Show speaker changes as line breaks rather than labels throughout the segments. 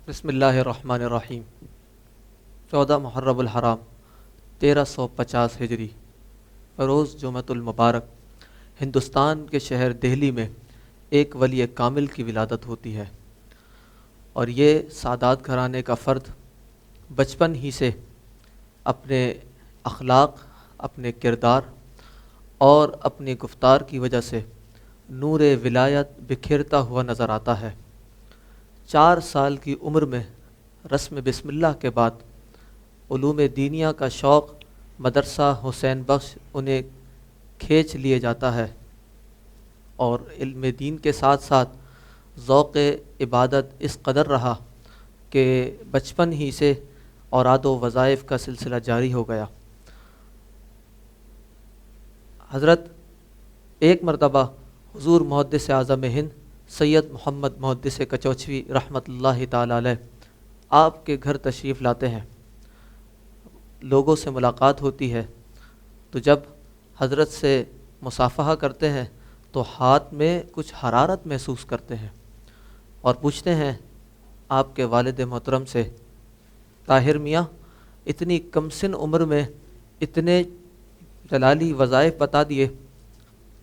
بسم اللہ الرحمن الرحیم 14 محرم الحرام 1350 ہجری روز جمعۃ المبارک ہندوستان کے شہر دہلی میں ایک ولی کامل کی ولادت ہوتی ہے، اور یہ سادات گھرانے کا فرد بچپن ہی سے اپنے اخلاق، اپنے کردار اور اپنی گفتار کی وجہ سے نور ولایت بکھیرتا ہوا نظر آتا ہے۔ 4 سال کی عمر میں رسم بسم اللہ کے بعد علوم دینیہ کا شوق مدرسہ حسین بخش انہیں کھینچ لیے جاتا ہے، اور علم دین کے ساتھ ساتھ ذوق عبادت اس قدر رہا کہ بچپن ہی سے اوراد و وظائف کا سلسلہ جاری ہو گیا۔ حضرت ایک مرتبہ حضور محدث اعظم ہند سید محمد محدث کچوچوی رحمۃ اللہ تعالی علیہ آپ کے گھر تشریف لاتے ہیں۔ لوگوں سے ملاقات ہوتی ہے تو جب حضرت سے مصافحہ کرتے ہیں تو ہاتھ میں کچھ حرارت محسوس کرتے ہیں اور پوچھتے ہیں آپ کے والد محترم سے، طاہر میاں اتنی کم سن عمر میں اتنے جلالی وظائف بتا دیے؟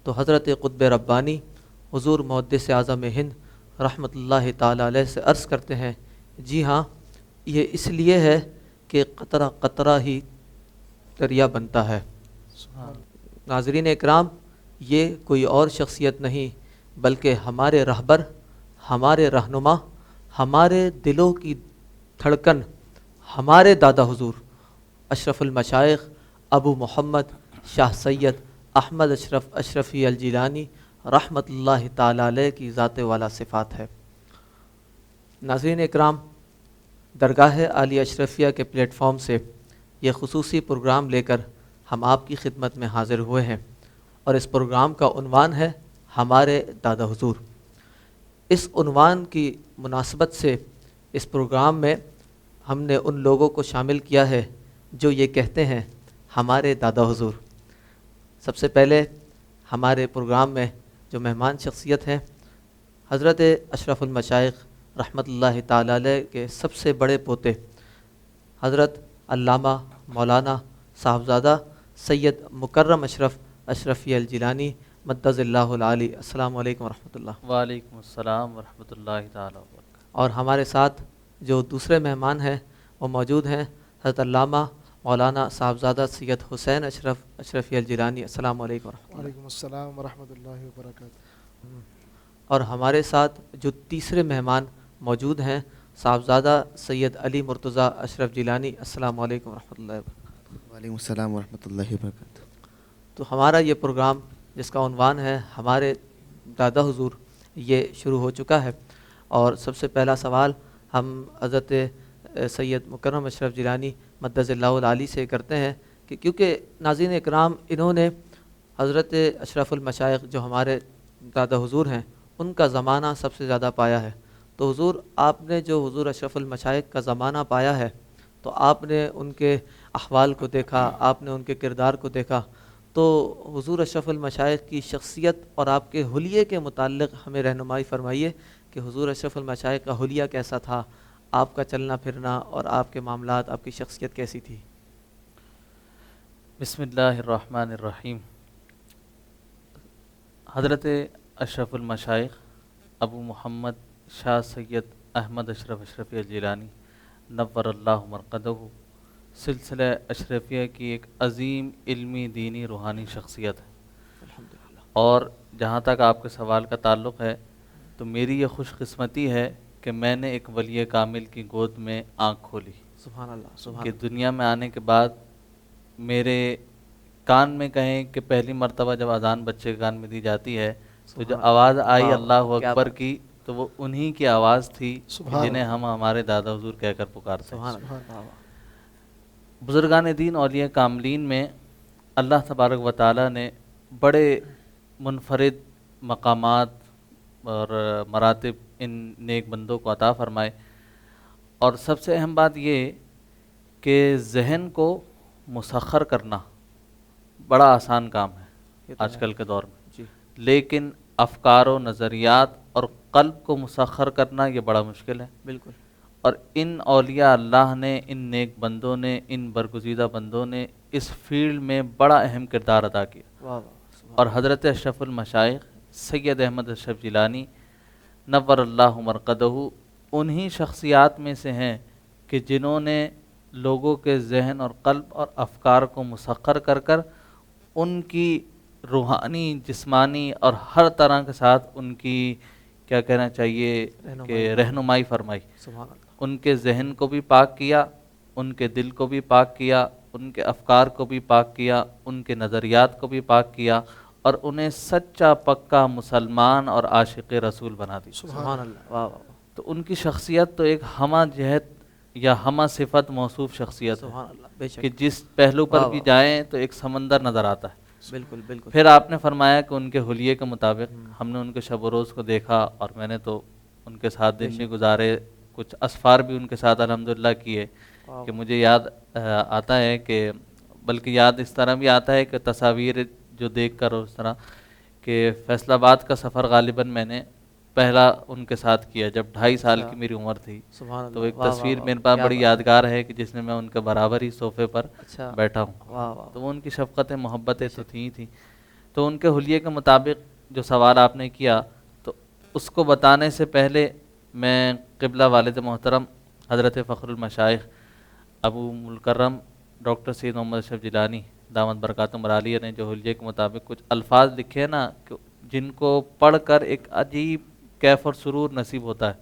تو حضرت قطب ربانی حضور محدث اعظم ہند رحمۃ اللہ تعالی علیہ سے عرض کرتے ہیں، جی ہاں، یہ اس لیے ہے کہ قطرہ قطرہ ہی دریا بنتا ہے۔ ناظرین اکرام، یہ کوئی اور شخصیت نہیں بلکہ ہمارے رہبر، ہمارے رہنما، ہمارے دلوں کی دھڑکن، ہمارے دادا حضور اشرف المشائخ ابو محمد شاہ سید احمد اشرف اشرفی الجیلانی رحمۃ اللہ تعالی علیہ کی ذات والا صفات ہے۔ ناظرین اکرام، درگاہ عالی اشرفیہ کے پلیٹ فارم سے یہ خصوصی پروگرام لے کر ہم آپ کی خدمت میں حاضر ہوئے ہیں، اور اس پروگرام کا عنوان ہے ہمارے دادا حضور۔ اس عنوان کی مناسبت سے اس پروگرام میں ہم نے ان لوگوں کو شامل کیا ہے جو یہ کہتے ہیں ہمارے دادا حضور۔ سب سے پہلے ہمارے پروگرام میں جو مہمان شخصیت ہیں، حضرت اشرف المشائخ رحمۃ اللہ تعالی علیہ کے سب سے بڑے پوتے حضرت علامہ مولانا صاحبزادہ سید مکرم اشرف اشرفی الجیلانی مدظ اللہ العالی۔ السلام علیکم ورحمۃ اللہ۔
وعلیکم السلام ورحمۃ اللہ تعالیٰ وبرکاتہ۔
اور ہمارے ساتھ جو دوسرے مہمان ہیں وہ موجود ہیں حضرت علامہ مولانا صاحبزادہ سید حسین اشرف اشرفی الجیلانی۔ السلام علیکم ورحمۃ اللہ۔
وعلیکم السلام ورحمۃ اللہ وبرکاتہ۔
اور ہمارے ساتھ جو تیسرے مہمان موجود ہیں صاحبزادہ سید علی مرتضیٰ اشرف جیلانی۔ السلام علیکم ورحمۃ اللہ وبرکاتہ۔
وعلیکم السلام ورحمۃ اللہ وبرکاتہ۔
تو ہمارا یہ پروگرام جس کا عنوان ہے ہمارے دادا حضور، یہ شروع ہو چکا ہے، اور سب سے پہلا سوال ہم حضرت سید مکرم اشرف جیلانی مدظ اللہ العالی سے کرتے ہیں کہ کیونکہ ناظرین اکرام انہوں نے حضرت اشرف المشائخ جو ہمارے دادا حضور ہیں ان کا زمانہ سب سے زیادہ پایا ہے، تو حضور آپ نے جو حضور اشرف المشائخ کا زمانہ پایا ہے تو آپ نے ان کے احوال کو دیکھا، آپ نے ان کے کردار کو دیکھا، تو حضور اشرف المشائخ کی شخصیت اور آپ کے حلیے کے متعلق ہمیں رہنمائی فرمائیے کہ حضور اشرف المشائخ کا حلیہ کیسا تھا، آپ کا چلنا پھرنا اور آپ کے معاملات، آپ کی شخصیت کیسی تھی؟
بسم اللہ الرحمن الرحیم۔ حضرت اشرف المشائخ ابو محمد شاہ سید احمد اشرف اشرفی الجیلانی نور اللہ مرقدہ سلسلہ اشرفیہ کی ایک عظیم علمی، دینی، روحانی شخصیت ہے،
الحمدللہ۔
اور جہاں تک آپ کے سوال کا تعلق ہے تو میری یہ خوش قسمتی ہے کہ میں نے ایک ولی کامل کی گود میں آنکھ کھولی
سبحان اللہ، سبحان
کہ
اللہ۔
دنیا میں آنے کے بعد میرے کان میں کہیں کہ پہلی مرتبہ جب اذان بچے کے کان میں دی جاتی ہے تو جو آواز آئی اللہ اکبر کی، تو وہ انہی کی آواز تھی جنہیں ہم ہمارے دادا حضور کہہ کر پکارتے ہیں۔
سبحان اللہ۔
بزرگان دین اولیاء کاملین میں اللہ تبارک و تعالیٰ نے بڑے منفرد مقامات اور مراتب ان نیک بندوں کو عطا فرمائے، اور سب سے اہم بات یہ کہ ذہن کو مسخر کرنا بڑا آسان کام ہے آج کل کے دور میں،
جی،
لیکن افکار و نظریات اور قلب کو مسخر کرنا یہ بڑا مشکل ہے۔
بالکل۔
اور ان اولیاء اللہ نے، ان نیک بندوں نے، ان برگزیدہ بندوں نے اس فیلڈ میں بڑا اہم کردار ادا کیا.
واہ واہ سبحان
اور حضرت اشرف المشائخ سید احمد اشرف جیلانی نور اللہ مرقدہ انہی شخصیات میں سے ہیں کہ جنہوں نے لوگوں کے ذہن اور قلب اور افکار کو مسخر کر کر ان کی روحانی، جسمانی اور ہر طرح کے ساتھ ان کی کیا کہنا چاہیے کہ رہنمائی فرمائی.
سبحان اللہ.
ان کے ذہن کو بھی پاک کیا، ان کے دل کو بھی پاک کیا، ان کے افکار کو بھی پاک کیا، ان کے نظریات کو بھی پاک کیا، اور انہیں سچا پکا مسلمان اور عاشق رسول بنا دی.
سبحان اللہ. واہ واہ.
تو ان کی شخصیت تو ایک ہمہ جہت یا ہمہ صفت موصوف شخصیت ہے
سبحان اللہ. بے شک.
کہ جس پہلو پر
واہ
بھی
واہ.
جائیں تو ایک سمندر نظر آتا ہے.
بالکل بالکل.
پھر آپ نے فرمایا کہ ان کے حلیے کے مطابق ہم نے ان کے شب و روز کو دیکھا، اور میں نے تو ان کے ساتھ دن بھی گزارے، کچھ اسفار بھی ان کے ساتھ الحمدللہ کیے کہ مجھے یاد آتا ہے کہ بلکہ یاد اس طرح بھی آتا ہے کہ تصاویر جو دیکھ کر اس طرح کہ فیصل آباد کا سفر غالباً میں نے پہلا ان کے ساتھ کیا جب 2.5 سال کی میری عمر تھی.
سبحان اللہ.
تو ایک
واہ واہ
تصویر
واہ.
میرے پاس
کیا
بڑی
بات.
یادگار ہے کہ جس میں میں ان کے برابر ہی صوفے پر
اچھا.
بیٹھا ہوں.
واہ واہ.
تو وہ ان کی شفقتیں، محبتیں تو تھیں. تو ان کے حلیے کے مطابق جو سوال آپ نے کیا، تو اس کو بتانے سے پہلے میں قبلہ والد محترم حضرت فخر المشائخ ابو ملکرم ڈاکٹر سید محمد اشرف جیلانی دامت برکاتہم العالیہ نے جو حلیے کے مطابق کچھ الفاظ لکھے ہیں نا کہ جن کو پڑھ کر ایک عجیب کیف اور سرور نصیب ہوتا ہے،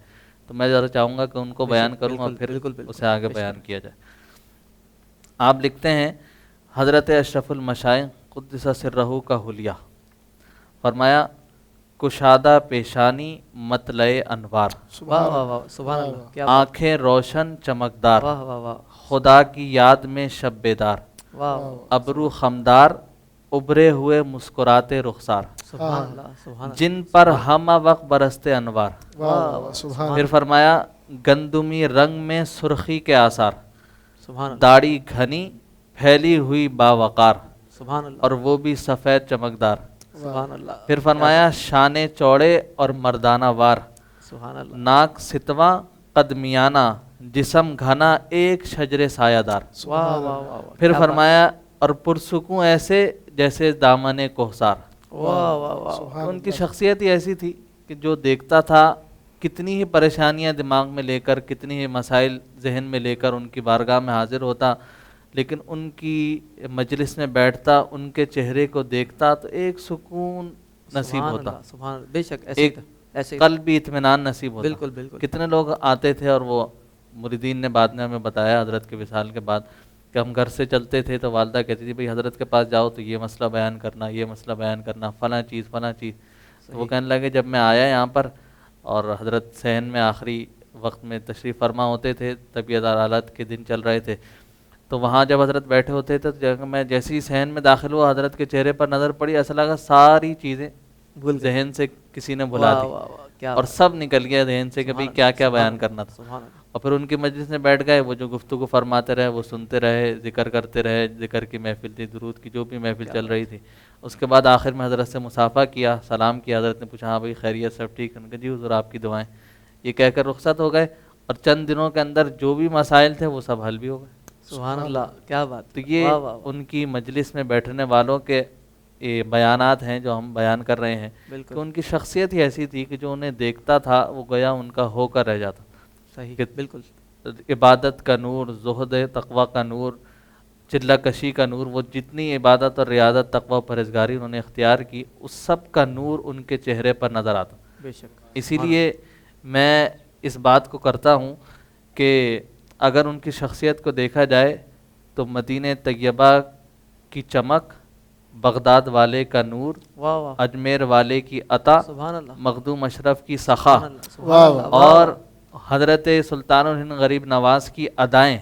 تو میں ذرا چاہوں گا کہ ان کو بیان کروں اور پھر اسے آگے بیان کیا جائے. آپ لکھتے ہیں حضرت اشرف المشائخ قدس سرہ کا حلیہ، فرمایا کشادہ پیشانی مطلع انوار،
واہ واہ واہ. سبحان اللہ. کیا بات.
آنکھیں روشن چمکدار،
واہ واہ واہ.
خدا کی یاد میں شب بیدار،
واہ واہ.
ابرو خمدار ابھرے ہوئے مسکراتے رخسار،
سبحان اللہ. سبحان اللہ.
جن پر ہمہ وقت برستے انوار.
واہ واہ سبحان
پھر فرمایا گندمی رنگ میں سرخی کے آثار،
سبحان اللہ.
داڑھی گھنی پھیلی ہوئی باوقار،
سبحان اللہ.
اور وہ بھی سفید چمکدار.
سبحان اللہ.
پھر فرمایا شانے چوڑے اور مردانہ وار،
سبحان اللہ.
ناک ستواں قدمیانہ، جسم گھنا ایک شجر سایہ دار.
واہ واہ واہ واہ.
پھر
کیا بات.
فرمایا اور پرسکون ایسے جیسے دامن کوہسار.
واہ واہ واہ.
ان کی شخصیت ہی ایسی تھی کہ جو دیکھتا تھا کتنی ہی پریشانیاں دماغ میں لے کر، کتنی ہی مسائل ذہن میں لے کر ان کی بارگاہ میں حاضر ہوتا، لیکن ان کی مجلس میں بیٹھتا، ان کے چہرے کو دیکھتا تو ایک سکون نصیب
سبحان
ہوتا،
اللہ. سبحان اللہ. بے شک ایسے
ایک
ایسے.
قلبی اطمینان نصیب ہوتا.
بالکل بالکل.
کتنے لوگ آتے تھے اور وہ مریدین نے بعد میں ہمیں بتایا حضرت کے وصال کے بعد کہ ہم گھر سے چلتے تھے تو والدہ کہتی تھی بھئی حضرت کے پاس جاؤ تو یہ مسئلہ بیان کرنا، یہ مسئلہ بیان کرنا، فلاں چیز فلاں چیز. تو وہ کہنے لگے جب میں آیا یہاں پر اور حضرت صحن میں آخری وقت میں تشریف فرما ہوتے تھے، طبیعت اور حالت کے دن چل رہے تھے، تو وہاں جب حضرت بیٹھے ہوتے تھے تو میں جیسے ہی صحن میں داخل ہوا حضرت کے چہرے پر نظر پڑی، ایسا لگا ساری چیزیں ذہن سے کسی نے بھلا دی اور سب نکل گیا ذہن سے کہ بھئی کیا کیا بیان کرنا تھا. اور پھر ان کی مجلس میں بیٹھ گئے، وہ جو گفتگو فرماتے رہے وہ سنتے رہے، ذکر کرتے رہے، ذکر کی محفل تھی، درود کی جو بھی محفل چل رہی تھی. اس کے بعد آخر میں حضرت سے مصافحہ کیا، سلام کیا. حضرت نے پوچھا ہاں بھئی خیریت سب ٹھیک؟ ان کا جی حضور آپ کی دعائیں. یہ کہہ کر رخصت ہو گئے اور چند دنوں کے اندر جو بھی مسائل تھے وہ سب حل بھی ہو گئے.
سبحان اللہ. کیا بات.
تو یہ ان کی مجلس میں بیٹھنے والوں کے بیانات ہیں جو ہم بیان کر رہے ہیں کہ ان کی شخصیت ہی ایسی تھی کہ جو انہیں دیکھتا تھا وہ گویا ان کا ہو کر رہ جاتا.
صحیح. بالکل.
عبادت کا نور، زہد تقوی کا نور، چلہ کشی کا نور، وہ جتنی عبادت اور ریاضت، تقوی، پرہیزگاری انہوں نے اختیار کی، اس سب کا نور ان کے چہرے پر نظر آتا.
بے شک.
اسی لیے میں اس بات کو کرتا ہوں کہ اگر ان کی شخصیت کو دیکھا جائے تو مدینہ طیبہ کی چمک، بغداد والے کا نور، اجمیر والے کی عطا، مخدوم اشرف کی سخا، اور حضرت سلطان الہند غریب نواز کی ادائیں،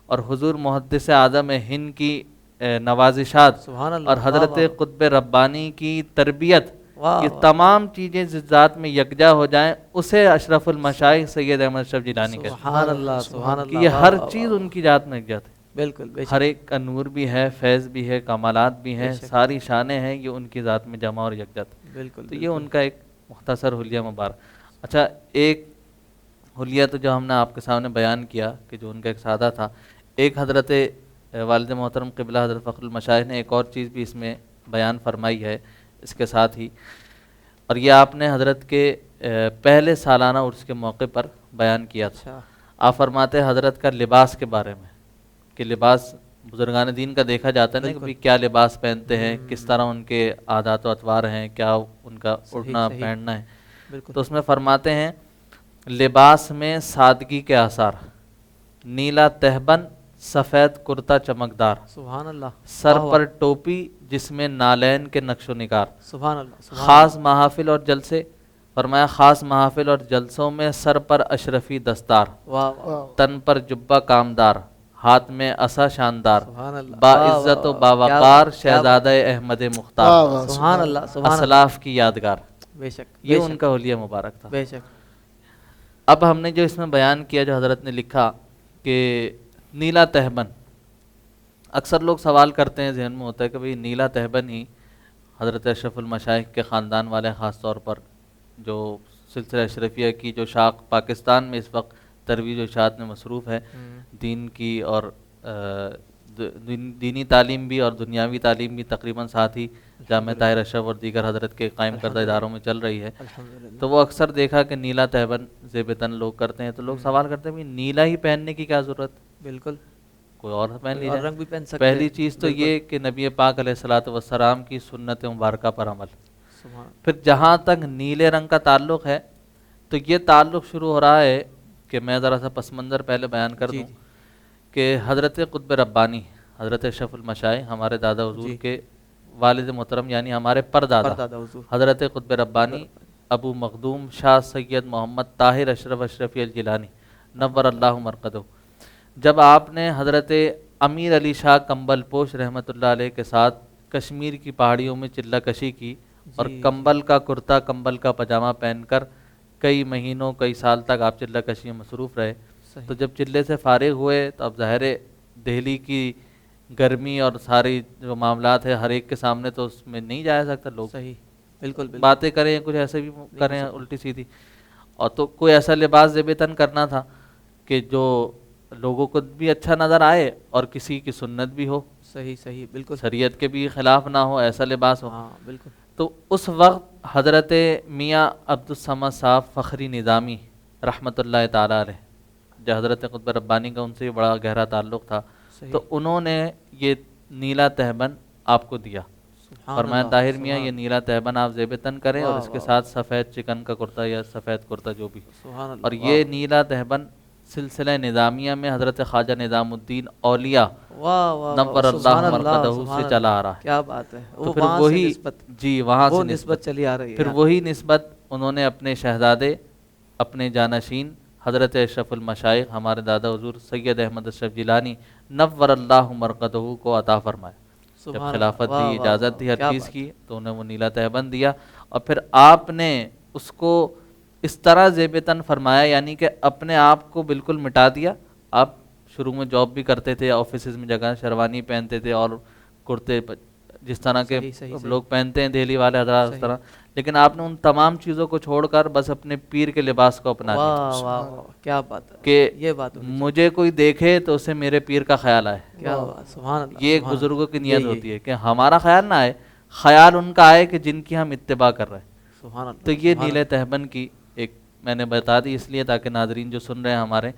اور حضور محدث اعظم ہند کی نوازشات، اور حضرت قطب ربانی کی تربیت، یہ تمام چیزیں جس ذات میں یکجا ہو جائیں اسے اشرف المشائخ سید احمد اشرف جیلانی کہتے ہیں.
سبحان اللہ. سبحان اللہ.
یہ ہر چیز ان کی ذات میں یکجا ہے.
بالکل.
ہر ایک کا نور بھی ہے، فیض بھی ہے، کمالات بھی ہیں، ساری شانیں ہیں، یہ ان کی ذات میں جمع اور یکجا ہے.
بالکل.
تو یہ ان کا ایک مختصر حلیہ مبارک. اچھا، ایک حلیہ تو جو ہم نے آپ کے سامنے بیان کیا کہ جو ان کا ایک سادہ تھا، ایک حضرت والد محترم قبلہ حضرت فخر المشائخ نے ایک اور چیز بھی اس میں بیان فرمائی ہے اس کے ساتھ ہی، اور یہ آپ نے حضرت کے پہلے سالانہ عرس کے موقع پر بیان کیا تھا۔
اچھا
آپ فرماتے ہیں حضرت کا لباس کے بارے میں کہ لباس بزرگان دین کا دیکھا جاتا ہے نا کہ بھی کیا لباس پہنتے ہیں، کس طرح ان کے عادات و اطوار ہیں، کیا ان کا اٹھنا
صحیح
پہننا ہے،
بالکل
تو اس میں فرماتے ہیں لباس میں سادگی کے آثار، نیلا تہبند سفید کرتا چمکدار،
سبحان اللہ
سر
واہ
پر
واہ،
ٹوپی جس میں نالین کے نقش و نگار،
سبحان اللہ سبحان
خاص محافل اور جلسے، فرمایا خاص محافل اور جلسوں میں سر پر اشرفی دستار،
اللہ، واہ واہ
واہ
تن پر جبہ کامدار، ہاتھ میں عصا شاندار،
سبحان اللہ
با
واہ،
عزت و
واہ،
باوقار
کیا
شہزادہ احمد
واہ
مختار،
واہ،
سبحان اللہ سبحان اللہ،
اسلاف کی یادگار،
بے شک
یہ
بے
ان
شک
کا حلیہ مبارک تھا۔
بے شک
اب ہم نے جو اس میں بیان کیا، جو حضرت نے لکھا کہ نیلا تہبند، اکثر لوگ سوال کرتے ہیں، ذہن میں ہوتا ہے کہ بھئی نیلا تہبند ہی حضرت اشرف المشائخ کے خاندان والے، خاص طور پر جو سلسلہ اشرفیہ کی جو شاخ پاکستان میں اس وقت ترویج و اشاعت میں مصروف ہے، دین کی اور دینی تعلیم بھی اور دنیاوی تعلیم بھی تقریباً ساتھ ہی جامعہ طاہر اشرف اور دیگر حضرت کے قائم کردہ اداروں میں چل رہی ہے،
الحمدللہ
تو وہ اکثر دیکھا کہ نیلا تہبند زیب تن لوگ کرتے ہیں، تو لوگ سوال کرتے ہیں بھی نیلا ہی پہننے کی کیا ضرورت،
بالکل
کوئی اور پہن
کوئی
لی
اور
جائے۔
رنگ بھی پہن سکتے
پہلی
ہیں،
چیز تو
بالکل،
یہ کہ نبی پاک علیہ الصلوۃ والسلام کی سنت مبارکہ پر عمل۔
سبحان
پھر جہاں تک نیلے رنگ کا تعلق ہے تو یہ تعلق شروع ہو رہا ہے کہ میں ذرا سا پس منظر پہلے بیان کر
جی
دوں کہ حضرت قطب ربانی حضرت اشرف المشائخ ہمارے دادا حضور
جی
کے والد محترم یعنی ہمارے پردادا
پردادا حضور
حضرت قطب ربانی ابو مخدوم شاہ سید محمد طاہر اشرف اشرفی الجیلانی نور اللہ مرقدہ، جب آپ نے حضرت امیر علی شاہ کمبل پوش رحمۃ اللہ علیہ کے ساتھ کشمیر کی پہاڑیوں میں چلہ کشی کی اور
جی،
کمبل کا کرتا کمبل کا پاجامہ پہن کر کئی مہینوں کئی سال تک آپ چلہ کشی میں مصروف رہے،
صحیح
تو جب چلے سے فارغ ہوئے تو اب ظاہر ہے دہلی کی گرمی اور ساری جو معاملات ہے ہر ایک کے سامنے تو اس میں نہیں جا سکتا، لوگ
صحیح بالکل بالکل
باتیں کریں کچھ ایسے بھی کریں
ہو سکتا۔
الٹی سیدھی، اور تو کوئی ایسا لباس زیب تن کرنا تھا کہ جو لوگوں کو بھی اچھا نظر آئے اور کسی کی سنت بھی ہو،
صحیح صحیح بالکل
شریعت کے بھی خلاف نہ ہو، ایسا لباس ہو۔
ہاں بالکل
تو اس وقت حضرت میاں عبدالصمد صاحب فخری نظامی رحمۃ اللہ تعالی علیہ، جو حضرت قطب ربانی کا ان سے بڑا گہرا تعلق تھا،
صحیح
تو انہوں نے یہ نیلا تہبند آپ کو دیا،
سبحان
فرمایا
اللہ،
طاہر میاں
سبحان
یہ نیلا تہبند آپ زیب تن کریں اور
واہ،
اس کے
واہ،
ساتھ سفید چکن کا کرتا یا سفید کرتا جو بھی،
سبحان اللہ
اور
واہ،
یہ نیلا تہبند سلسلہ نظامیہ میں حضرت خواجہ نظام الدین اولیاء
واہ واہ
نور
واہ،
اللہ
سبحان اللہ،
مرقدہ
سبحان
سے چلا آ رہا
اللہ،
ہے،
کیا بات ہے،
تو
وہ
پھر
وہاں سے
وہی
نسبت
جی وہاں
وہ
سے
نسبت چلی آ رہی ہے
پھر
یہاں۔
وہی نسبت انہوں نے اپنے شہزادے اپنے جانشین حضرت اشرف المشائخ ہمارے دادا حضور سید احمد اشرف جیلانی نور اللہ مرقدہ کو عطا فرمایا، جب
سبحان
خلافت
اللہ، واہ،
دی
واہ،
اجازت
واہ،
دی ہر
کیا
چیز
بات،
کی تو انہیں وہ نیلا تہبند دیا، اور پھر آپ نے اس کو اس طرح زیب تن فرمایا یعنی کہ اپنے آپ کو بالکل مٹا دیا۔ آپ شروع میں جاب بھی کرتے تھے، آفیسز میں جگہ شیروانی پہنتے تھے اور کرتے جس طرح کے
صحیح، صحیح، صحیح،
لوگ پہنتے ہیں دہلی والے حضرات اس
صحیح،
طرح، لیکن آپ نے ان تمام چیزوں کو چھوڑ کر بس اپنے پیر کے لباس کو اپنا لیا
واہ واہ واہ، کیا بات ہے،
کہ
یہ بات ہونی چاہیے،
مجھے کوئی دیکھے تو اسے میرے پیر کا خیال آئے۔
کیا بات، سبحان اللہ،
یہ ایک
سبحان
بزرگوں کی
اللہ،
نیت
یہ-
ہوتی ہے کہ ہمارا خیال نہ آئے، خیال ان کا آئے کہ جن کی ہم اتباع کر رہے ہیں۔
سبحان اللہ،
تو یہ
سبحان
نیلے تہبند کی ایک میں نے بتا دی اس لیے تاکہ ناظرین جو سن رہے ہیں ہمارے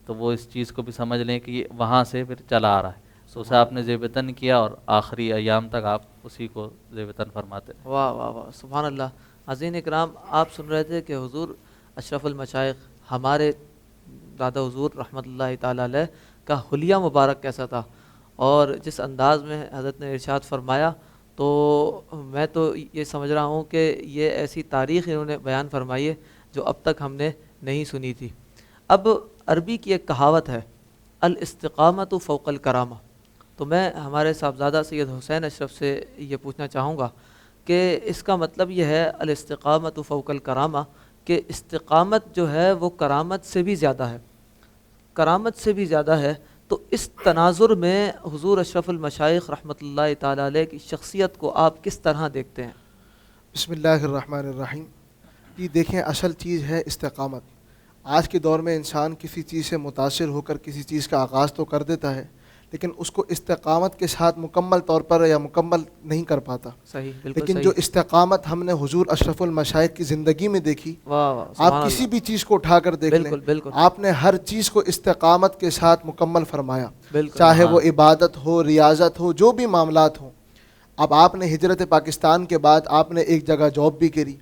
تو وہ اس چیز کو بھی سمجھ لیں کہ یہ وہاں سے پھر چلا آ رہا ہے، تو اسے آپ نے زیب تن کیا اور آخری ایام تک آپ اسی کو زیب تن فرماتے ہیں۔
واہ واہ واہ، سبحان اللہ۔ عزیزین اکرام، آپ سن رہے تھے کہ حضور اشرف المشائخ ہمارے دادا حضور رحمۃ اللہ تعالی علیہ کا حلیہ مبارک کیسا تھا، اور جس انداز میں حضرت نے ارشاد فرمایا، تو میں تو یہ سمجھ رہا ہوں کہ یہ ایسی تاریخ انہوں نے بیان فرمائی ہے جو اب تک ہم نے نہیں سنی تھی۔ اب عربی کی ایک کہاوت ہے الاستقامت فوق الکرامہ، تو میں ہمارے صاحبزادہ سید حسین اشرف سے یہ پوچھنا چاہوں گا کہ اس کا مطلب یہ ہے الاستقامت فوق الکرامہ کہ استقامت جو ہے وہ کرامت سے بھی زیادہ ہے، کرامت سے بھی زیادہ ہے، تو اس تناظر میں حضور اشرف المشائخ رحمۃ اللہ تعالی علیہ کی شخصیت کو آپ کس طرح دیکھتے ہیں؟
بسم اللہ الرحمن الرحیم۔ یہ دیکھیں اصل چیز ہے استقامت، آج کے دور میں انسان کسی چیز سے متاثر ہو کر کسی چیز کا آغاز تو کر دیتا ہے، لیکن اس کو استقامت کے ساتھ مکمل طور پر یا مکمل نہیں کر پاتا.
صحیح، بالکل
لیکن
صحیح.
جو استقامت ہم نے حضور اشرف المشائخ کی زندگی میں دیکھی،
واہ واہ، سبحان
آپ کسی
اللہ.
بھی چیز کو اٹھا کر دیکھ لیں،
بالکل بالکل
آپ نے ہر چیز کو استقامت کے ساتھ مکمل فرمایا،
بالکل.
چاہے
ہاں.
وہ عبادت ہو، ریاضت ہو، جو بھی معاملات ہوں. اب آپ نے ہجرت پاکستان کے بعد آپ نے ایک جگہ جاب بھی کری،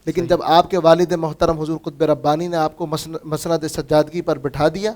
لیکن
صحیح.
جب آپ کے والد محترم حضور قطب ربانی نے آپ کو مسند سجادگی پر بٹھا دیا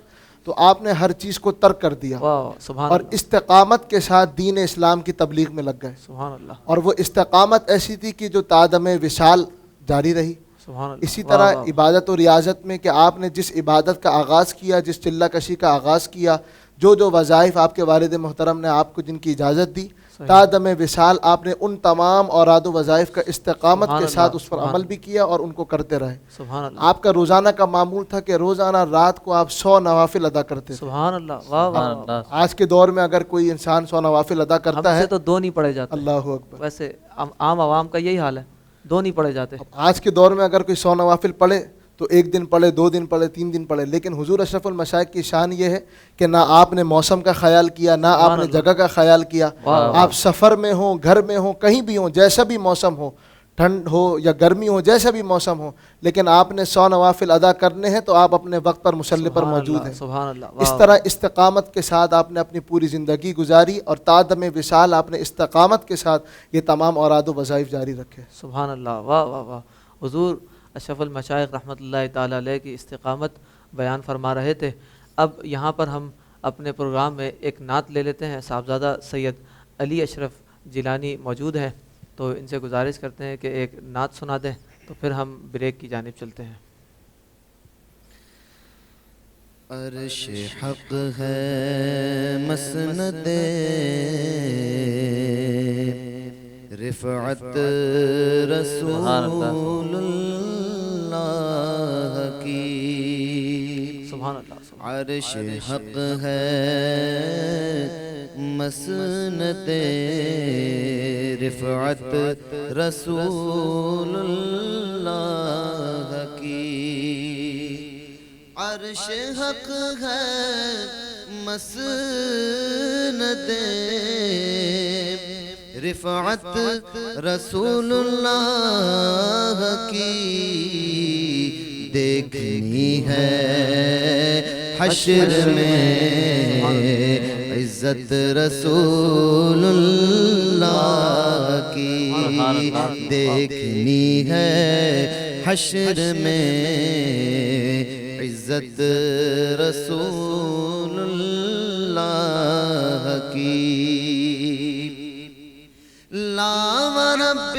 تو آپ نے ہر چیز کو ترک کر دیا
واہ واہ، سبحان
اور
اللہ.
استقامت کے ساتھ دین اسلام کی تبلیغ میں لگ گئے.
سبحان اللہ.
اور وہ استقامت ایسی تھی کہ جو تادم وصال جاری رہی.
سبحان اللہ.
اسی
واہ
طرح
واہ.
عبادت و ریاضت میں کہ آپ نے جس عبادت کا آغاز کیا، جس چلہ کشی کا آغاز کیا، جو وظائف آپ کے والد محترم نے آپ کو جن کی اجازت دی،
صحیح.
تادم وصال آپ نے ان تمام اوراد و وظائف کا استقامت
سبحان
کے ساتھ
اللہ،
اس پر
سبحان
عمل بھی کیا اور ان کو کرتے رہے.
سبحان اللہ.
آپ کا روزانہ کا معمول تھا کہ روزانہ رات کو آپ 100 نوافل ادا کرتے تھے.
سبحان اللہ. واہ واہ
سبحان
واہ.
اللہ.
آج کے دور میں اگر کوئی انسان 100 نوافل ادا
ہم
کرتا
سے
ہے،
تو دو نہیں پڑھے جاتے.
اللہ اکبر.
ویسے عام عوام کا یہی حال ہے، دو نہیں پڑھے جاتے.
اب آج کے دور میں اگر کوئی 100 نوافل پڑھے تو ایک دن پڑھے، 2 دن پڑھے، 3 دن پڑھے، لیکن حضور اشرف المشائخ کی شان یہ ہے کہ نہ آپ نے موسم کا خیال کیا، نہ آپ نے
اللہ.
جگہ کا خیال کیا.
واہ واہ.
آپ سفر میں ہوں، گھر میں ہوں، کہیں بھی ہوں، جیسا بھی موسم ہو، ٹھنڈ ہو یا گرمی ہو، جیسا بھی موسم ہو، لیکن آپ نے 100 نوافل ادا کرنے ہیں تو آپ اپنے وقت پر مصلی پر
سبحان
موجود
اللہ،
ہیں.
سبحان اللہ.
اس
واہ
طرح استقامت کے ساتھ آپ نے اپنی پوری زندگی گزاری اور تادم وصال آپ نے استقامت کے ساتھ یہ تمام اوراد و وظائف جاری رکھے.
سبحان اللہ. واہ واہ واہ. حضور اشرف المشائخ رحمۃ اللہ تعالیٰ علیہ کی استقامت بیان فرما رہے تھے. اب یہاں پر ہم اپنے پروگرام میں ایک نعت لے لیتے ہیں. صاحبزادہ سید علی اشرف جیلانی موجود ہیں، تو ان سے گزارش کرتے ہیں کہ ایک نعت سنا دیں، تو پھر ہم بریک کی جانب چلتے ہیں.
عرش حق ہے مسند رفعت رسول اللہ کی.
سبحان اللہ. سبحان
عرش حق ہے مسند رفعت رسول اللہ کی. عرش حق ہے مسند رفعت رسول اللہ کی. دیکھنی ہے حشر میں عزت رسول اللہ کی. دیکھنی ہے حشر میں عزت رسول اللہ کی. لا رب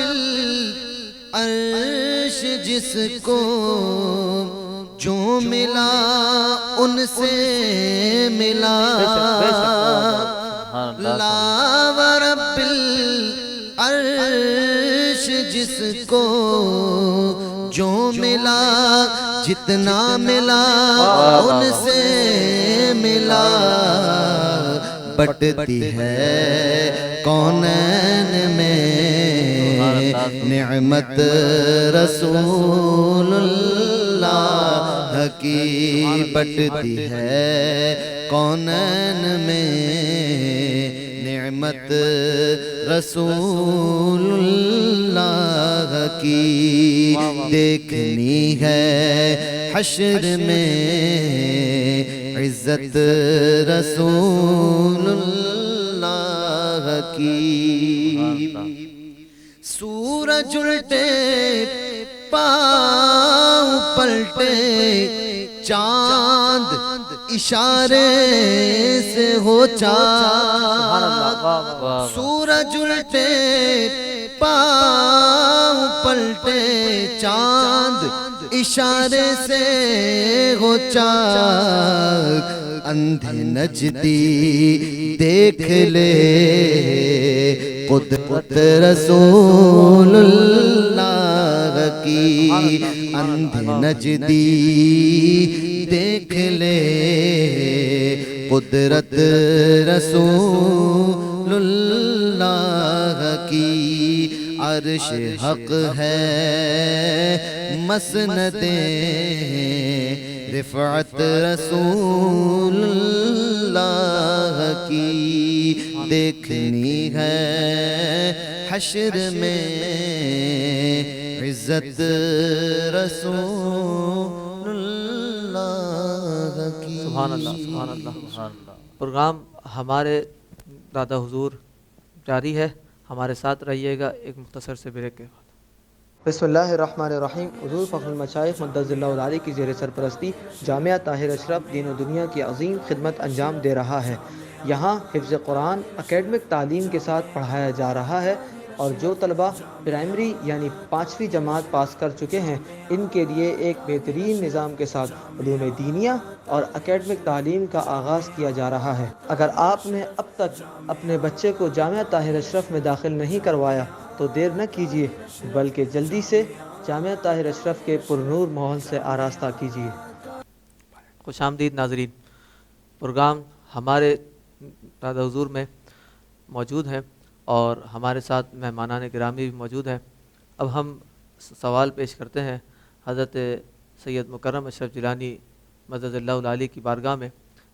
العرش جس کو جو ملا ان سے ملا. لا رب العرش جس کو جو ملا جتنا ملا ان سے ملا. بٹتی ہے کونین میں نعمت رسول اللہ کی. بٹتی ہے کونین میں نعمت رسول اللہ کی. دیکھنی ہے حشر میں عزت رسول اللہ کی. سورج الٹے پاؤں پلٹے چاند اشارے سے ہو چاند. سورج الٹے پاؤں پلٹے چاند اشارے سے ہو چاک. اندھے نجدی دیکھ لے قدرت رسول اللہ کی. اندھے نجدی دیکھ لے قدرت رسول اللہ کی. عرش حق ہے مسند رفعت رسول اللہ کی دیکھنی ہے حشر میں عزت رسول اللہ کی.
سبحان اللہ سبحان اللہ.
سبحان اللہ.
پروگرام ہمارے دادا حضور جاری ہے، ہمارے ساتھ رہیے گا ایک مختصر سے بریک کے بعد. بسم اللہ الرحمن الرحیم. حضور فخر المشائخ مدد اللہ علیہ کی زیر سرپرستی جامعہ طاہر اشرف دین و دنیا کی عظیم خدمت انجام دے رہا ہے. یہاں حفظ قرآن اکیڈمک تعلیم کے ساتھ پڑھایا جا رہا ہے، اور جو طلبہ پرائمری یعنی 5ویں جماعت پاس کر چکے ہیں ان کے لیے ایک بہترین نظام کے ساتھ علوم دینیہ اور اکیڈمک تعلیم کا آغاز کیا جا رہا ہے. اگر آپ نے اب تک اپنے بچے کو جامعہ طاہر اشرف میں داخل نہیں کروایا تو دیر نہ کیجیے، بلکہ جلدی سے جامعہ طاہر اشرف کے پرنور ماحول سے آراستہ کیجیے. خوش آمدید ناظرین. پروگرام ہمارے دادا حضور میں موجود ہیں اور ہمارے ساتھ مہمانان گرامی بھی موجود ہیں. اب ہم سوال پیش کرتے ہیں حضرت سید مکرم اشرف جیلانی مدد اللہ علیہ کی بارگاہ میں